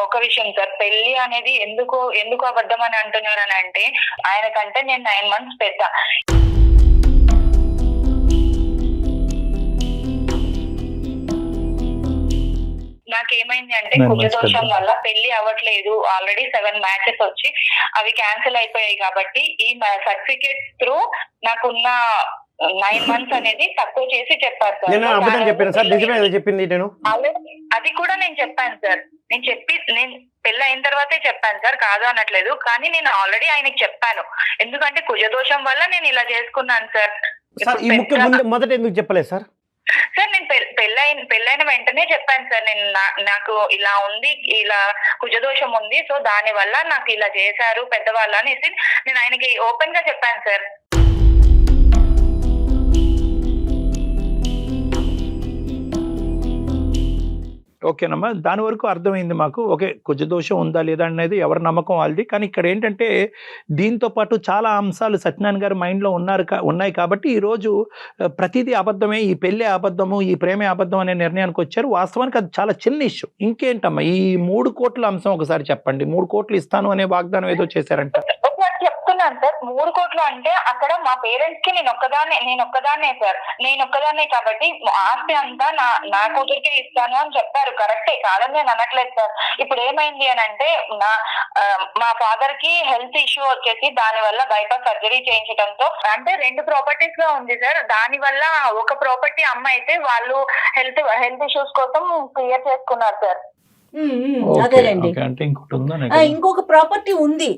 ఒక విషయం సార్, పెళ్లి అనేది ఎందుకు అబద్ధం అని అంటున్నారు అని అంటే, ఆయన కంటే నేను 9 months పెద్ద. నాకేమైంది అంటే, కుజదోషం వల్ల పెళ్లి అవ్వట్లేదు. ఆల్రెడీ 7 matches వచ్చి అవి క్యాన్సిల్ అయిపోయాయి. కాబట్టి ఈ సర్టిఫికేట్ త్రూ నాకున్న 9 months అనేది తక్కువ చేసి చెప్పారు సార్. నేను అబద్ధం చెప్పాను సార్, నిజమే చెప్పింది నేను. అది కూడా నేను చెప్పాను సార్. నేను పెళ్లి అయిన తర్వాతే చెప్పాను సార్, కాదు అనట్లేదు. కానీ నేను ఆల్రెడీ ఆయనకి చెప్పాను, ఎందుకంటే కుజదోషం వల్ల నేను ఇలా చేసుకున్నాను సార్. ఈ ముఖ్య మొదట ఎందుకు చెప్పలేదు సార్? సార్ నేను పెళ్ళైన వెంటనే చెప్పాను సార్, నేను నాకు ఇలా ఉంది, ఇలా కుజదోషం ఉంది, సో దాని వల్ల నాకు ఇలా చేశారు పెద్దవాళ్ళు అనేసి నేను ఆయనకి ఓపెన్ గా చెప్పాను సార్. ఓకేనమ్మా, దాని వరకు అర్థమైంది మాకు. ఓకే, కుజదోషం ఉందా లేదా అనేది ఎవరి నమ్మకం వాళ్ళది. కానీ ఇక్కడ ఏంటంటే, దీంతో పాటు చాలా అంశాలు సత్యనారాయణ గారి మైండ్లో ఉన్నాయి కాబట్టి ఈరోజు ప్రతిదీ అబద్ధమే, ఈ పెళ్ళే అబద్ధము, ఈ ప్రేమే అబద్ధం అనే నిర్ణయానికి వచ్చారు. వాస్తవానికి అది చాలా చిన్న ఇష్యూ. ఇంకేంటమ్మా, ఈ 3 కోట్ల అంశం ఒకసారి చెప్పండి. 3 కోట్లు ఇస్తాను అనే వాగ్దానం ఏదో చేశారంట. చెప్తున్నాను సార్, 3 కోట్లు అంటే అక్కడ మా పేరెంట్స్ కి నేను ఒక్కదాన్నే సార్. నేను ఒక్కదాన్నే కాబట్టి ఆస్తి అంతా నా కూతురికే ఇస్తాను అని చెప్పారు. కరెక్టే, కాదని నేను అనట్లేదు సార్. ఇప్పుడు ఏమైంది అని అంటే, మా ఫాదర్ కి హెల్త్ ఇష్యూ వచ్చేసి దాని వల్ల బైపాస్ సర్జరీ చేయించడంతో, అంటే 2 ప్రాపర్టీస్ లో ఉంది సార్. దాని వల్ల ఒక ప్రాపర్టీ అమ్మ అయితే వాళ్ళు హెల్త్ ఇష్యూస్ కోసం క్లియర్ చేసుకున్నారు సార్. ఓకే, అదేలేండి. ఓకే. అంటే ఇంకోటి ఉందా ఇంకొక ప్రాపర్టీ ఉంది.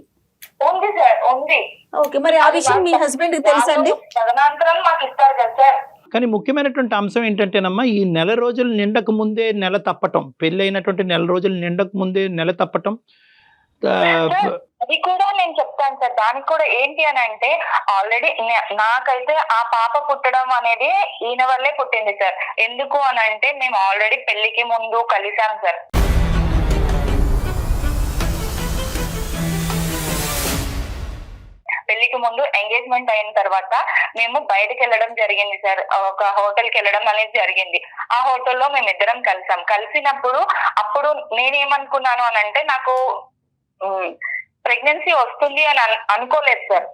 ఉంది సార్, ఉంది. ఓకే, మరి ఆ విషయం మీ హస్బెండ్ కి తెలుసా అండి? తదనంతరం మాకు ఇస్తారు కదా సార్. కానీ ముఖ్యమైనటువంటి అంశం ఏంటంటేనమ్మా, ఈ నెల రోజులు నిండక ముందే నెల తప్పటం, పెళ్లి అయినటువంటి నెల రోజులు నిండక ముందే నెల తప్పటం. అది కూడా నేను చెప్తాను సార్. దానికి కూడా ఏంటి అని అంటే, ఆల్రెడీ నాకైతే ఆ పాప పుట్టడం అనేది ఈయన వల్లే పుట్టింది సార్. ఎందుకు అని అంటే మేము ఆల్రెడీ పెళ్లికి ముందు కలిసాం సార్. పెళ్లికి ముందు ఎంగేజ్మెంట్ అయిన తర్వాత మేము బయటకు వెళ్ళడం జరిగింది సార్. ఒక హోటల్కి వెళ్ళడం అనేది జరిగింది. ఆ హోటల్లో మేమిద్దరం కలిసాం. కలిసినప్పుడు అప్పుడు నేనేమనుకున్నాను అని అంటే, నాకు ప్రెగ్నెన్సీ వస్తుంది అని అనుకోలేదు సార్.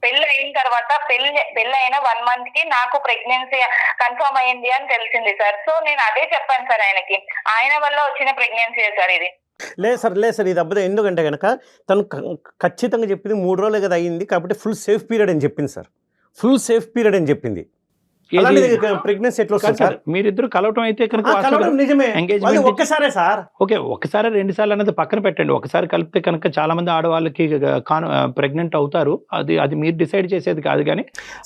పెళ్లి అయిన తర్వాత పెళ్లి అయిన 1 month కి నాకు ప్రెగ్నెన్సీ కన్ఫర్మ్ అయ్యింది అని తెలిసింది సార్. సో నేను అదే చెప్పాను సార్ ఆయనకి, ఆయన వల్ల వచ్చిన ప్రెగ్నెన్సీ సార్ ఇది. లేదు సార్ ఇది అబ్బదే. ఎందుకంటే కనుక తను ఖచ్చితంగా చెప్పింది 3 రోజులే కదా అయ్యింది కాబట్టి ఫుల్ సేఫ్ పీరియడ్ అని చెప్పింది సార్. ఫుల్ సేఫ్ పీరియడ్ అని చెప్పింది. ప్రెగ్నెన్సీ ఎట్లా వస్తుంది సార్? మీరిద్దరు కలవటం అయితే కనుక నిజమే, ఒక్కసారే సార్. ఓకే, ఒకసారి 2 సార్లు అనేది పక్కన పెట్టండి. ఒకసారి కలిపితే కనుక చాలా మంది ఆడవాళ్ళకి ప్రెగ్నెంట్ అవుతారు. అది మీరు డిసైడ్ చేసేది కాదు. కానీ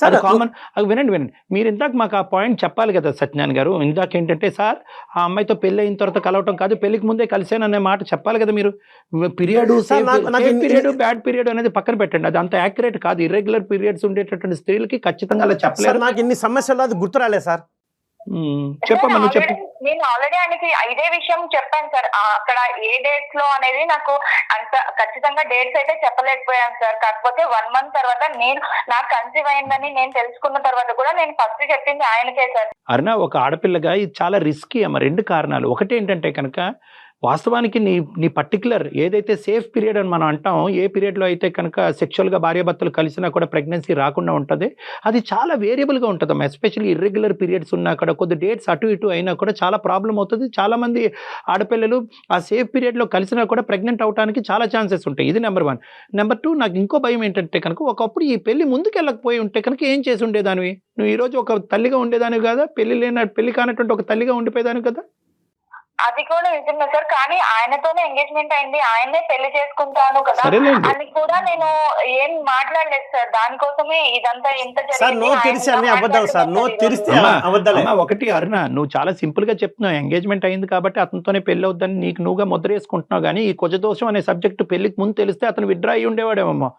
అది కామన్. వినండి, మీరు ఇందాక మాకు ఆ పాయింట్ చెప్పాలి కదా సత్యనారాయణ గారు. ఇందాక ఏంటంటే, సార్ ఆ అమ్మాయితో పెళ్లి అయిన తర్వాత కలవటం కాదు, పెళ్లికి ముందే కలిసాననే మాట చెప్పాలి కదా మీరు. పీరియడ్ బ్యాడ్ పీరియడ్ అనేది పక్కన పెట్టండి. అది అంత యాక్యురేట్ కాదు. ఇర్రెగ్యులర్ పీరియడ్స్ ఉండేటటువంటి స్త్రీలకి ఖచ్చితంగా అలా చెప్పలేదు. నాకు ఇన్ని సమస్యలు అది గుర్తు రాలేదు సార్. చెప్పమ్మా, నువ్వు చెప్పు. నేను ఆల్రెడీ ఆయనకి ఇదే విషయం చెప్పాను సార్. అక్కడ ఏ డేట్స్ లో అనేది నాకు అంత ఖచ్చితంగా డేట్స్ అయితే చెప్పలేకపోయాను సార్. కాకపోతే 1 month తర్వాత నాకు కన్సీవ్ అయిందని నేను తెలుసుకున్న తర్వాత కూడా నేను ఫస్ట్ చెప్పింది ఆయనకే సార్. అరుణ, ఒక ఆడపిల్లగా ఇది చాలా రిస్కీ అమ్మ. 2 కారణాలు. ఒకటి ఏంటంటే కనుక, వాస్తవానికి నీ పర్టికులర్ ఏదైతే సేఫ్ పీరియడ్ అని మనం అంటాం, ఏ పీరియడ్లో అయితే కనుక సెక్షువల్గా భార్యాభర్తలు కలిసినా కూడా ప్రెగ్నెన్సీ రాకుండా ఉంటుంది, అది చాలా వేరియబుల్గా ఉంటుందమ్మా. ఎస్పెషల్లీ ఇర్రెగ్యులర్ పీరియడ్స్ ఉన్నా కూడా, కొద్ది డేట్స్ అటు ఇటు అయినా కూడా చాలా ప్రాబ్లం అవుతుంది. చాలామంది ఆడపిల్లలు ఆ సేఫ్ పీరియడ్లో కలిసినా కూడా ప్రెగ్నెంట్ అవడానికి చాలా ఛాన్సెస్ ఉంటాయి. ఇది నెంబర్ 1. నెంబర్ 2, నాకు ఇంకో భయం ఏంటంటే కనుక, ఒకప్పుడు ఈ పెళ్లి ముందుకు వెళ్ళకపోయి ఉంటే కనుక ఏం చేసి ఉండేదానివి నువ్వు? ఈరోజు ఒక తల్లిగా ఉండేదానివి కదా, పెళ్లి కానటువంటి ఒక తల్లిగా ఉండిపోయేదానివి కదా. అది కూడా నిజమే సార్. కానీ ఆయనతోనే ఎంగేజ్మెంట్ అయింది, ఆయనే పెళ్లి చేసుకుంటాను కదా అని కూడా నేను ఏం మాట్లాడలేదు సార్. దానికోసమే ఇదంతా ఎంత ఒకటి అరుణ, నువ్వు చాలా సింపుల్ గా చెప్తున్నావు, ఎంగేజ్మెంట్ అయింది కాబట్టి అతనితోనే పెళ్లి అవుద్దని నీకు నువ్వుగా ముద్ర వేసుకుంటున్నావు. కానీ ఈ కుజదోషం అనే సబ్జెక్ట్ పెళ్లికి ముందు తెలిస్తే అతను విత్డ్రా అయ్యి ఉండేవాడేమమ్మా.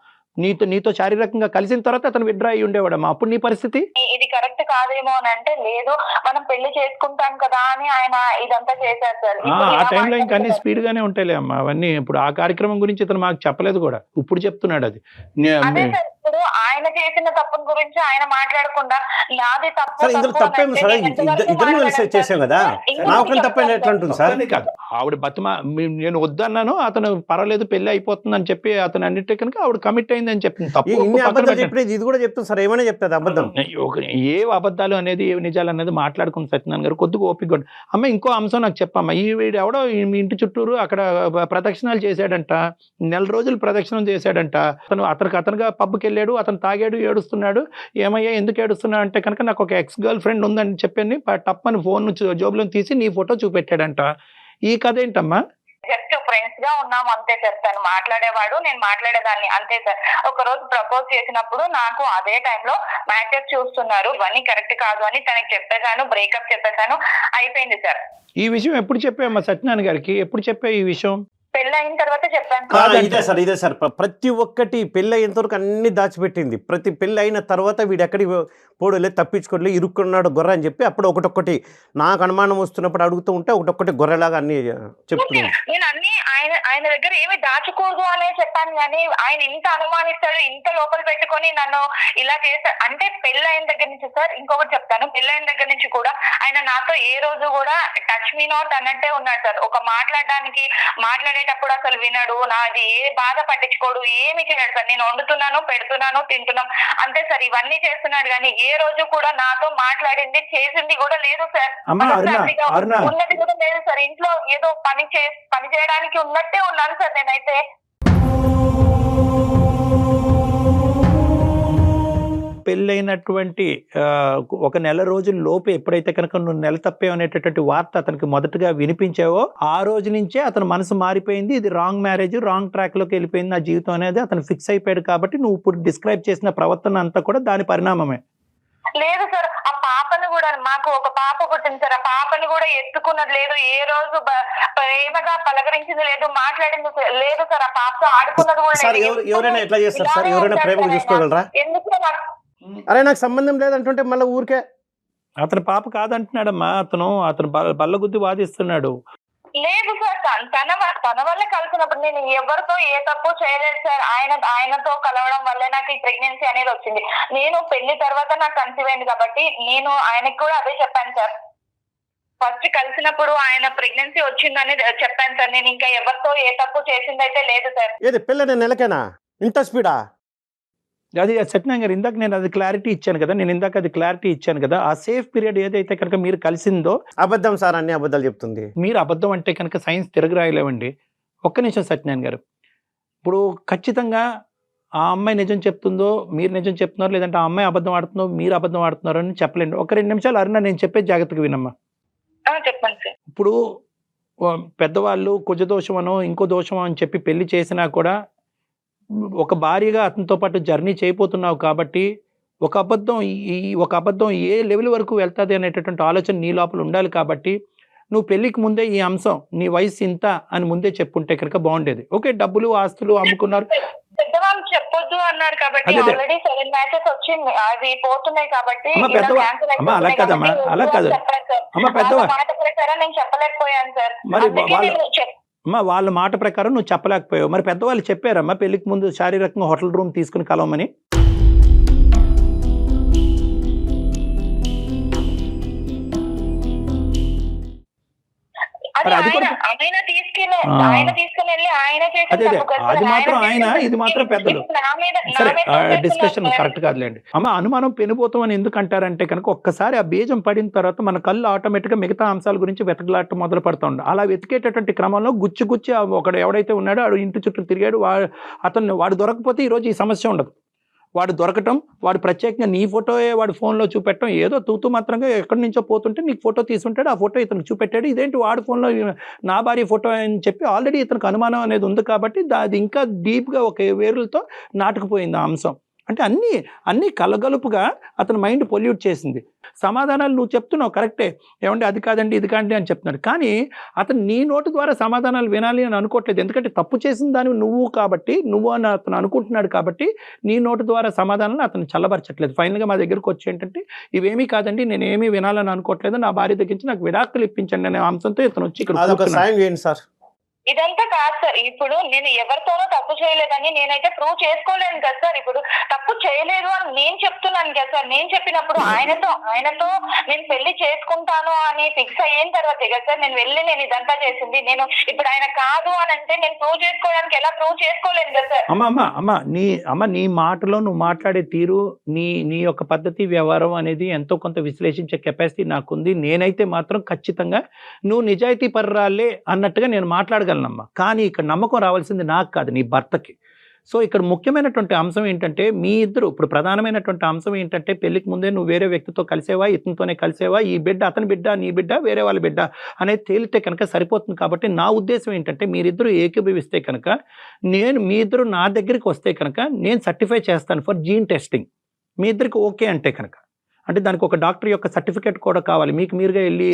నీతో శారీరకంగా కలిసిన తర్వాత అతను విత్డ్రా అయ్యి ఉండేవాడమ్మా. అప్పుడు నీ పరిస్థితి ఇది కరెక్ట్ కాదేమో అని అంటే, లేదు మనం పెళ్లి చేసుకుంటాం కదా అని ఆయన ఇదంతా చేశారు సార్. ఆ టైంలో ఇంకా అన్ని స్పీడ్ గానే ఉంటాయిలే అమ్మా అవన్నీ. ఇప్పుడు ఆ కార్యక్రమం గురించి ఇతను మాకు చెప్పలేదు కూడా, ఇప్పుడు చెప్తున్నాడు. అది ఇప్పుడు ఆయన చేసిన తప్పుల గురించి ఆయన మాట్లాడకుండా నాది తప్పేం సార్, ఇద్దరు చేసాం కదా, కాదు. ఆవిడ బతుమా నేను వద్దన్నాను, అతను పర్వాలేదు పెళ్లి అయిపోతుంది అని చెప్పి అతను అన్నిటి కనుక ఆవిడ కమిట్ అయింది అని చెప్పింది. ఇది కూడా చెప్తాను సార్, ఏమైనా చెప్తాది అబద్ధం. ఏ అబద్ధాలు అనేది ఏ నిజాలు అనేది మాట్లాడుకుని సత్యనారాయణ గారు కొద్దిగా ఓపిక. అమ్మ, ఇంకో అంశం నాకు చెప్పమ్మా. వీడు ఎవడో మీ ఇంటి చుట్టూరు అక్కడ ప్రదక్షిణాలు చేశాడంట, 1 రోజులు ప్రదక్షిణం చేశాడంట. అతనుగా పబ్కి వెళ్ళాడు, అతను తాగాడు, ఏడుస్తున్నాడు. ఏమయ్యా ఎందుకు ఏడుస్తున్నాడు అంటే కనుక, నాకు ఒక ఎక్స్ గర్ల్ ఫ్రెండ్ ఉందని చెప్పని టప్పని ఫోన్ జోబులో తీసి నీ ఫోటో చూపెట్టాడంట. ఈ కథ ఏంటమ్మా? జస్ట్ ఫ్రెండ్స్ గా ఉన్నాము అంతే సార్. తను మాట్లాడేవాడు, నేను మాట్లాడేదాన్ని అంతే సార్. ఒక రోజు ప్రపోజ్ చేసినప్పుడు నాకు అదే టైంలో మ్యాచెస్ చూస్తున్నారు, ఇవన్నీ కరెక్ట్ కాదు అని తనకి చెప్పేశాను, బ్రేకప్ చెప్పేశాను, అయిపోయింది సార్. ఈ విషయం ఎప్పుడు చెప్పామ్మా సత్యనారాయణ గారికి? ఎప్పుడు చెప్పా ఈ విషయం? పెళ్లి అయిన తర్వాత చెప్పాను. ఇదే సార్ ప్రతి ఒక్కటి పెళ్లి అయినంత వరకు అన్ని దాచిపెట్టింది. ప్రతి పెళ్లి అయిన తర్వాత వీడు ఎక్కడికి పోడలే, తప్పించుకోలే, ఇరుక్కున్నాడు గొర్రె అని చెప్పి అప్పుడు ఒకటొక్కటి నాకు అనుమానం వస్తున్నప్పుడు అడుగుతూ ఉంటే ఒకటొక్కటి గొర్రెలాగా అన్ని చెప్తున్నాను. నేను అన్ని ఆయన దగ్గర ఏమి దాచకూడదు అనే చెప్పాను. కానీ ఆయన ఇంత అనుమానిస్తాడు, ఇంత లోపల పెట్టుకొని నన్ను ఇలా చేస్తాడు అంటే, పెళ్లి అయిన దగ్గర నుంచి సార్ ఇంకొకటి చెప్తాను. పెళ్లి అయిన దగ్గర నుంచి కూడా ఆయన నాతో ఏ రోజు కూడా టచ్ మీ నాట్ అన్నట్టే ఉన్నాడు సార్. ఒక మాట్లాడేటప్పుడు అసలు వినడు, నాది ఏ బాధ పట్టించుకోడు, ఏమి చేయడు సార్. నేను వండుతున్నాను, పెడుతున్నాను, తింటున్నాం అంతే సార్. ఇవన్నీ చేస్తున్నాడు కానీ ఏ రోజు కూడా నాతో మాట్లాడింది చేసింది కూడా లేదు సార్. ఉన్నది కూడా లేదు సార్. ఇంట్లో ఏదో పని చేయడానికి ఉన్నట్టే ఉన్నాను సార్ నేనైతే. పెళ్ళైనటువంటి ఒక నెల రోజుల లోపు ఎప్పుడైతే కనుక నువ్వు నెల తప్పే అనేటటువంటి వార్త అతనికి మొదటగా వినిపించావో ఆ రోజు నుంచే అతని మనసు మారిపోయింది. ఇది రాంగ్ మ్యారేజ్, రాంగ్ ట్రాక్ లోకి వెళ్ళిపోయింది నా జీవితం అనేది అతను ఫిక్స్ అయిపోయాడు. కాబట్టి నువ్వు ఇప్పుడు డిస్క్రైబ్ చేసిన ప్రవర్తన అంతా కూడా దాని పరిణామమే. లేదు సార్, ఆ పాపను కూడా, మాకు ఒక పాప పుట్టింది సార్, ఆ పాపని కూడా ఎత్తుకున్నది లేదు, ఏ రోజు ప్రేమగా పలకరించింది లేదు, మాట్లాడింది లేదు సార్, ఆ పాపతో ఆడుకున్నది కూడా సార్ లేదు. ఎవరైనా ఎట్లా చేస్తారు సార్? ఎవరైనా ప్రేమగా చూసుకోగలరా? ఎందుకు అరే నాకు సంబంధం లేదంటుంటే మళ్ళీ ఊరికే అతని పాప కాదంటున్నాడమ్మా, అతను బల్లగుద్ది వాదిస్తున్నాడు. లేదు సార్, తన వల్ల కలిసినప్పుడు నేను ఎవరితో ఏ తప్పు చేయలేదు సార్. ఆయనతో కలవడం వల్ల నాకు ఈ ప్రెగ్నెన్సీ అనేది వచ్చింది. నేను పెళ్లి తర్వాత నాకు కన్సీవ్ అయింది కాబట్టి నేను ఆయనకు కూడా అదే చెప్పాను సార్. ఫస్ట్ కలిసినప్పుడు ఆయన ప్రెగ్నెన్సీ వచ్చిందని చెప్పాను సార్. నేను ఇంకా ఎవరితో ఏ తప్పు చేసింది అయితే లేదు సార్. ఏది పిల్లని నెలకేనా ఇంత స్పీడా? అది సత్యనారాయణ గారు ఇందాక నేను అది క్లారిటీ ఇచ్చాను కదా, ఆ సేఫ్ పీరియడ్ ఏదైతే కనుక మీరు కలిసిందో. అబద్ధం సార్, అన్ని అబద్ధాలు చెప్తుంది. మీరు అబద్ధం అంటే కనుక సైన్స్ తిరగరాయలేవండి. ఒక్క నిమిషం సత్యనారాయణ గారు, ఇప్పుడు ఖచ్చితంగా ఆ అమ్మాయి నిజం చెప్తుందో మీరు నిజం చెప్తున్నారు, లేదంటే ఆ అమ్మాయి అబద్ధం ఆడుతుందో మీరు అబద్ధం ఆడుతున్నారో అని చెప్పలేండి. ఒక 2 నిమిషాలు అరుణ నేను చెప్పే జాగ్రత్తగా వినమ్మా. చెప్పండి సార్. ఇప్పుడు పెద్దవాళ్ళు కుజ దోషమనో ఇంకో దోషమో అని చెప్పి పెళ్లి చేసినా కూడా ఒక భార్యగా అతనితో పాటు జర్నీ చేయబోతున్నావు కాబట్టి ఒక అబద్ధం ఏ లెవెల్ వరకు వెళ్తుంది అనేటటువంటి ఆలోచన నీ లోపల ఉండాలి. కాబట్టి నువ్వు పెళ్లికి ముందే ఈ అంశం నీ వయసు ఇంత అని ముందే చెప్పుంటే కనుక బాగుండేది. ఓకే, డబ్బులు ఆస్తులు అమ్ముకున్నారు, పెద్దవాళ్ళు చెప్పొద్దు అన్నారు కాబట్టి ఆల్రెడీ 7 మ్యాచెస్ వచ్చింది, అది పోతున్నాయి కాబట్టి అలా కాదమ్మా, మాట ప్రకారం నేను చెప్పలేకపోయాను సార్. అమ్మా వాళ్ళ మాట ప్రకారం నువ్వు చెప్పలేకపోయావు. మరి పెద్దవాళ్ళు చెప్పారమ్మా పెళ్లికి ముందు శారీరకంగా హోటల్ రూమ్ తీసుకుని కలవమని? అది మాత్రం ఆయన ఇది మాత్రం పెద్దలు. సరే, డిస్కషన్ కరెక్ట్ కాదులేండి. అమ్మ అనుమానం పెనుపోతాం అని ఎందుకు అంటారంటే కనుక ఒక్కసారి ఆ బీజం పడిన తర్వాత మన కళ్ళు ఆటోమేటిక్గా మిగతా అంశాల గురించి వెతకలాట మొదలు పడుతూ ఉండే. అలా వెతికేటటువంటి క్రమంలో గుచ్చి ఒకడు ఎవడైతే ఉన్నాడో వాడు ఇంటి చుట్టూ తిరిగాడు. వాడు దొరకపోతే ఈరోజు ఈ సమస్య ఉండదు. వాడు దొరకటం, వాడు ప్రత్యేకంగా నీ ఫోటోయే వాడు ఫోన్లో చూపెట్టడం, ఏదో తూతూ మాత్రంగా ఎక్కడి నుంచో పోతుంటే నీకు ఫోటో తీసుంటాడు, ఆ ఫోటో ఇతనికి చూపెట్టాడు. ఇదేంటి వాడు ఫోన్లో నా భార్య ఫోటో అని చెప్పి ఆల్రెడీ ఇతనికి అనుమానం అనేది ఉంది కాబట్టి అది ఇంకా డీప్గా ఒక వేరులతో నాటుకుపోయింది ఆ అంశం. అంటే అన్నీ కలగలుపుగా అతని మైండ్ పొల్యూట్ చేసింది. సమాధానాలు నువ్వు చెప్తున్నావు కరెక్టే, ఏమంటే అది కాదండి ఇది కాదండి అని చెప్తున్నాడు. కానీ అతను నీ నోటి ద్వారా సమాధానాలు వినాలి అని అనుకోవట్లేదు. ఎందుకంటే తప్పు చేసిన దాన్ని నువ్వు కాబట్టి నువ్వు అని అతను అనుకుంటున్నాడు కాబట్టి నీ నోటి ద్వారా సమాధానాలు అతను చల్లబరచట్లేదు. ఫైనల్గా మా దగ్గరకు వచ్చి ఏంటంటే ఇవేమీ కాదండి, నేను ఏమీ వినాలని అనుకోవట్లేదు, నా భార్య దగ్గర నుంచి నాకు విడాకులు ఇప్పించండి అనే అంశంతో ఇతను వచ్చి ఇక్కడ ఇదంతా కాదు సార్. ఇప్పుడు నేను ఎవరితోనూ తప్పు చేయలేదని నేనైతే ప్రూవ్ చేసుకోలేను కదా సార్. ఇప్పుడు తప్పు చేయలేదు అని నేను చెప్తున్నాను కదా సార్. నేను చెప్పినప్పుడు ఆయనతో నేను పెళ్లి చేసుకుంటాను అని ఫిక్స్ అయిన తర్వాత కదా సార్ నేను ఇదంతా చేసింది. నేను ఇప్పుడు ఆయన కాదు అని అంటే నేను ప్రూవ్ చేసుకోవడానికి ఎలా ప్రూవ్ చేసుకోలేను కదా సార్. అమ్మ నీ మాటలో నువ్వు మాట్లాడే తీరు, నీ యొక్క పద్ధతి వ్యవహారం అనేది ఎంతో కొంత విశ్లేషించే కెపాసిటీ నాకుంది. నేనైతే మాత్రం ఖచ్చితంగా నువ్వు నిజాయితీ పర్రాలే అన్నట్టుగా నేను మాట్లాడగలను. కానీ ఇక్కడ నమ్మకం రావాల్సింది నాకు కాదు, నీ భర్తకి. సో ఇక్కడ ముఖ్యమైనటువంటి అంశం ఏంటంటే మీ ఇద్దరు ఇప్పుడు ప్రధానమైనటువంటి అంశం ఏంటంటే పెళ్లికి ముందే నువ్వు వేరే వ్యక్తితో కలిసేవా, ఇతనితోనే కలిసేవా, ఈ బిడ్డ అతని బిడ్డ నీ బిడ్డ వేరే వాళ్ళ బిడ్డ అనేది తేలితే కనుక సరిపోతుంది. కాబట్టి నా ఉద్దేశం ఏంటంటే మీరిద్దరూ ఏకీభవిస్తే కనుక మీ ఇద్దరు నా దగ్గరికి వస్తే కనుక నేను సర్టిఫై చేస్తాను ఫర్ జీన్ టెస్టింగ్. మీ ఇద్దరికి ఓకే అంటే కనుక, అంటే దానికి ఒక డాక్టర్ యొక్క సర్టిఫికేట్ కూడా కావాలి. మీకు మీరుగా వెళ్ళి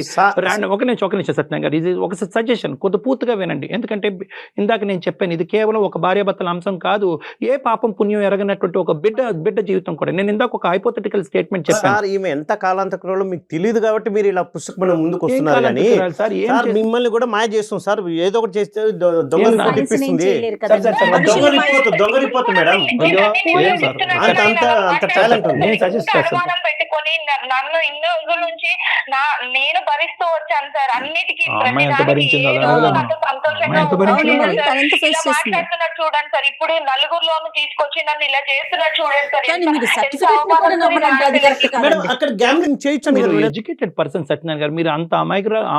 ఒక నిమిషం సత్యనారాయణ గారు, ఇది ఒక సజెషన్ కొద్ది పూర్తిగా వినండి. ఎందుకంటే ఇందాక నేను చెప్పాను ఇది కేవలం ఒక భార్యాభర్తల అంశం కాదు, ఏ పాపం పుణ్యం ఎరగనటువంటి ఒక బిడ్డ జీవితం కూడా. నేను ఇందాక ఒక హైపోథెటికల్ స్టేట్మెంట్ చెప్పాను. ఈమె ఎంత కాలాంతకురాలో మీకు తెలియదు కాబట్టి మీరు ఇలా పుస్తకం ముందుకు వస్తున్నారు. కానీ మిమ్మల్ని కూడా మాయ చేస్తుంది సార్, ఏదో ఒకటి చేస్తే దొంగ రిపోర్ట్ మేడం, అంత టాలెంట్ ఉంది. నన్ను ఇన్ని రోజుల నుంచి నేను భరిస్తూ వచ్చాను సార్. అన్నిటికీ మాట్లాడుతున్నట్టు చూడండి సార్. ఇప్పుడు నలుగురిలోను తీసుకొచ్చి నన్ను ఇలా చేస్తున్నట్టు చూడండి సార్. ఎడ్యుకేటెడ్ పర్సన్ సత్యనారాయణ గారు, మీరు అంత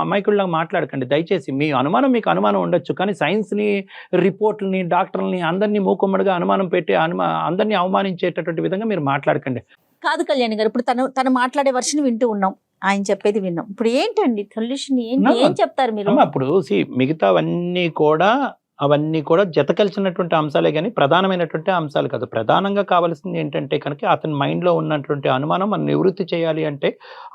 అమాయకుల్లా మాట్లాడకండి దయచేసి. మీ అనుమానం మీకు అనుమానం ఉండొచ్చు, కానీ సైన్స్ ని, రిపోర్ట్లని, డాక్టర్లని అందరినీ మూకుమ్మడిగా అనుమానం పెట్టి అందరినీ అవమానించేటటువంటి విధంగా మీరు మాట్లాడకండి. కాదు కళ్యాణి గారు, ఇప్పుడు తను మాట్లాడే వర్షన్ వింటూ ఉన్నాం, ఆయన చెప్పేది విన్నాం. ఇప్పుడు ఏంటండి సొల్యూషన్, ఏం చెప్తారు మీరు? అమ్మ, ఇప్పుడు మిగతా అవన్నీ కూడా జత కలిసినటువంటి అంశాలే కానీ ప్రధానమైనటువంటి అంశాలు కాదు. ప్రధానంగా కావాల్సింది ఏంటంటే కనుక అతని మైండ్లో ఉన్నటువంటి అనుమానం మనం నివృత్తి చేయాలి అంటే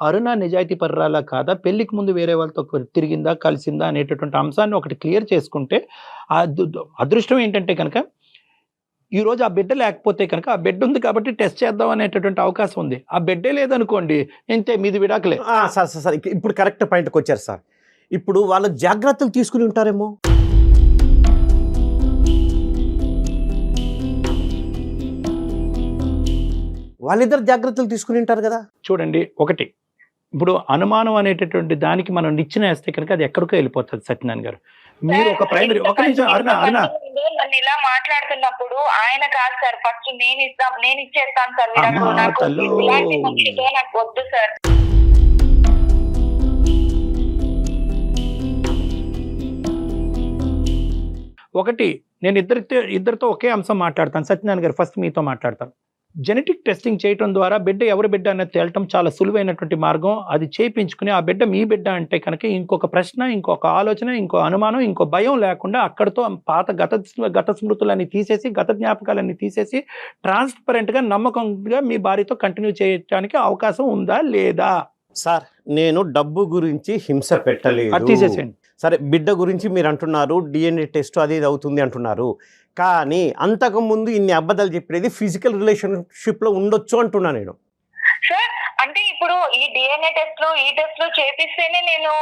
అరుణ నిజాయితీ పర్రాలా కాదా, పెళ్లికి ముందు వేరే వాళ్ళతో తిరిగిందా కలిసిందా అనేటటువంటి అంశాన్ని ఒకటి క్లియర్ చేసుకుంటే అదృష్టం ఏంటంటే కనుక ఈ రోజు ఆ బిడ్డ లేకపోతే కనుక ఆ బిడ్డ ఉంది కాబట్టి టెస్ట్ చేద్దాం అనేటటువంటి అవకాశం ఉంది. ఆ బిడ్డే లేదనుకోండి ఇంతే, మీది విడాకలే. సార్ ఇప్పుడు కరెక్ట్ పాయింట్కి వచ్చారు సార్. ఇప్పుడు వాళ్ళు జాగ్రత్తలు తీసుకుని ఉంటారేమో. వాళ్ళిద్దరు జాగ్రత్తలు తీసుకుని ఉంటారు కదా. చూడండి, ఒకటి ఇప్పుడు అనుమానం అనేటటువంటి దానికి మనం నిచ్చెన వేస్తే కనుక అది ఎక్కడికో వెళ్ళిపోతుంది. సత్యనారాయణ గారు, మీరు ఒక ప్రైమరీ ఒక నిమిషం అరుణ నన్ను ఇలా మాట్లాడుతున్నప్పుడు ఆయన కాదు సార్, ఫస్ట్ నేను ఇచ్చేస్తాను సార్ విడాకులు, నాకు ఇలాంటి మనిషితో నాకు వద్దు సార్. ఒకటి, నేను ఇద్దరితో ఒకే అంశం మాట్లాడతాను. సత్యనారాయణ గారు, ఫస్ట్ మీతో మాట్లాడతాను. జెనెటిక్ టెస్టింగ్ చేయడం ద్వారా బిడ్డ ఎవరి బిడ్డ అనేది తేలటం చాలా సులువైనటువంటి మార్గం. అది చేయించుకుని ఆ బిడ్డ మీ బిడ్డ అంటే కనుక ఇంకొక ప్రశ్న, ఇంకొక ఆలోచన, ఇంకో అనుమానం, ఇంకో భయం లేకుండా అక్కడితో పాత గత స్మృతులన్నీ తీసేసి, గత జ్ఞాపకాలన్నీ తీసేసి ట్రాన్స్పరెంట్గా నమ్మకంగా మీ భార్యతో కంటిన్యూ చేయడానికి అవకాశం ఉందా లేదా? సార్, నేను డబ్బు గురించి హింస పెట్టలేదు. అది తీసేసేయండి. సరే, బిడ్డ గురించి మీరు అంటున్నారు, DNA టెస్ట్ అది ఇది అవుతుంది అంటున్నారు. కానీ అంతకుముందు ఇన్ని అబద్ధాలు చెప్పేది ఫిజికల్ రిలేషన్షిప్లో ఉండొచ్చు అంటున్నా నేను. సార్ అంటే ఇప్పుడు ఈ DNA టెస్ట్లు ఈ టెస్ట్లు చేపిస్తేనే నేను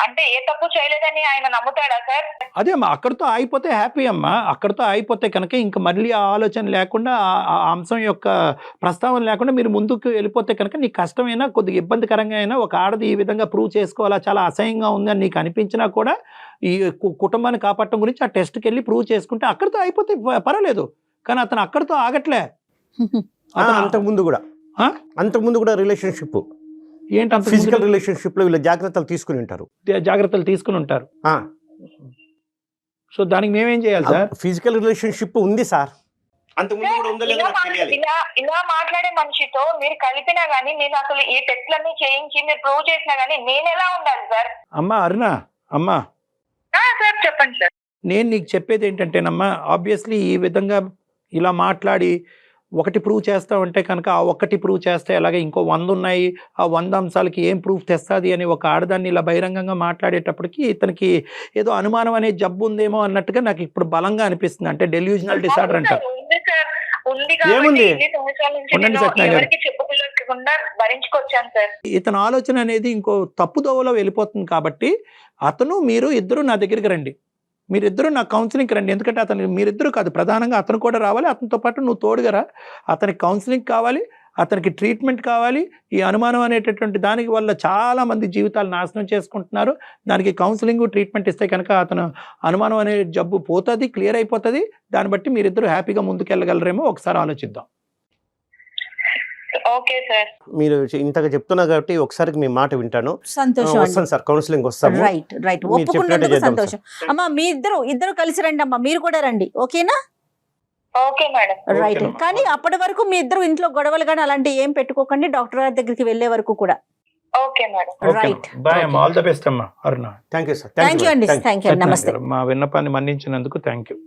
అంటే ఏ తప్పు చేయలేదని ఆయన నమ్ముతాడా సార్? అదే అమ్మా, అక్కడితో ఆగిపోతే హ్యాపీ అమ్మా. అక్కడితో ఆగిపోతే కనుక ఇంకా మళ్ళీ ఆ ఆలోచన లేకుండా, ఆ అంశం యొక్క ప్రస్తావన లేకుండా మీరు ముందుకు వెళ్ళిపోతే కనుక నీకు కష్టమైనా, కొద్దిగా ఇబ్బందికరంగా అయినా, ఒక ఆడది ఈ విధంగా ప్రూవ్ చేసుకోవాలా, చాలా అసహ్యంగా ఉందని నీకు అనిపించినా కూడా ఈ కుటుంబాన్ని కాపాడటం గురించి ఆ టెస్ట్కి వెళ్ళి ప్రూవ్ చేసుకుంటే అక్కడితో అయిపోతే పర్వాలేదు. కానీ అతను అక్కడితో ఆగట్లే. అంతకుముందు కూడా రిలేషన్షిప్ ఏంటి, ఫిజికల్ రిలేషన్షిప్ లో వీళ్ళు జాగ్రత్తలు తీసుకుని ఉంటారు. సో దానికి మేమేం చేయాలి సార్? ఫిజికల్ రిలేషన్షిప్ ఉంది సార్, అంతకుముందు కూడా ఉందో లేదో నాకు తెలియాలి. ఇలా మాట్లాడే మనిషితో మీరు కలిపినా గానీ, నేను అసలు ఈ టెస్ట్లన్నీ చేయించి మీరు ప్రూవ్ చేసినా గానీ నేను ఎలా ఉండాలి సార్? అమ్మా అరుణ, అమ్మా సార్ చెప్పండి సార్. నేను నీకు చెప్పేది ఏంటంటేనమ్మా, ఆబ్వియస్లీ ఈ విధంగా ఇలా మాట్లాడి ఒకటి ప్రూవ్ చేస్తామంటే కనుక ఆ ఒక్కటి ప్రూవ్ చేస్తే అలాగే ఇంకో 100 ఉన్నాయి, ఆ 100 అంశాలకి ఏం ప్రూఫ్ తెస్తుంది అని ఒక ఆడదాన్ని ఇలా బహిరంగంగా మాట్లాడేటప్పటికి ఇతనికి ఏదో అనుమానం అనే జబ్బు ఉందేమో అన్నట్టుగా నాకు ఇప్పుడు బలంగా అనిపిస్తుంది. అంటే డెల్యూజనల్ డిసార్డర్ అంటారు. ఇతని ఆలోచన అనేది ఇంకో తప్పుదోవలో వెళ్ళిపోతుంది. కాబట్టి మీరు ఇద్దరు నా దగ్గరికి రండి, మీరిద్దరూ నా కౌన్సిలింగ్కి రండి. ఎందుకంటే మీరిద్దరూ కాదు, ప్రధానంగా అతను కూడా రావాలి, అతనితో పాటు నువ్వు తోడుగా రా. అతనికి కౌన్సిలింగ్ కావాలి, అతనికి ట్రీట్మెంట్ కావాలి. ఈ అనుమానం అనేటటువంటి దానికి వల్ల చాలా మంది జీవితాలు నాశనం చేసుకుంటున్నారు. దానికి కౌన్సిలింగ్ ట్రీట్మెంట్ ఇస్తే కనుక అతను అనుమానం అనే జబ్బు పోతుంది, క్లియర్ అయిపోతుంది. దాన్ని బట్టి మీరిద్దరూ హ్యాపీగా ముందుకెళ్ళగలరేమో ఒకసారి ఆలోచిద్దాం. ఓకే సార్, మీరు ఇంతగా చెప్తున్నా కాబట్టి ఒకసారి మీ మాట వింటాను. సంతోషం, వస్తాను సార్, కౌన్సిలింగ్ వస్తాము. రైట్ ఒప్పుకున్నందుకు సంతోషం. అమ్మా మీ ఇద్దరు కలిసి రండి అమ్మా, మీరు కూడా రండి, ఓకేనా? Okay madam. రైట్. కానీ అప్పటి వరకు మీ ఇద్దరు ఇంట్లో గొడవలు కానీ అలాంటివి ఏం పెట్టుకోకండి, డాక్టర్ గారి దగ్గరికి వెళ్లే వరకు కూడా. Okay madam. రైట్. బాయ్ అమ్మా, ఆల్ ద బెస్ట్ అమ్మా. Aruna, thank you sir. Thank you అండి, థ్యాంక్ యూ, నమస్తే. మా విన్నపాన్ని మన్నించినందుకు థ్యాంక్ యూ.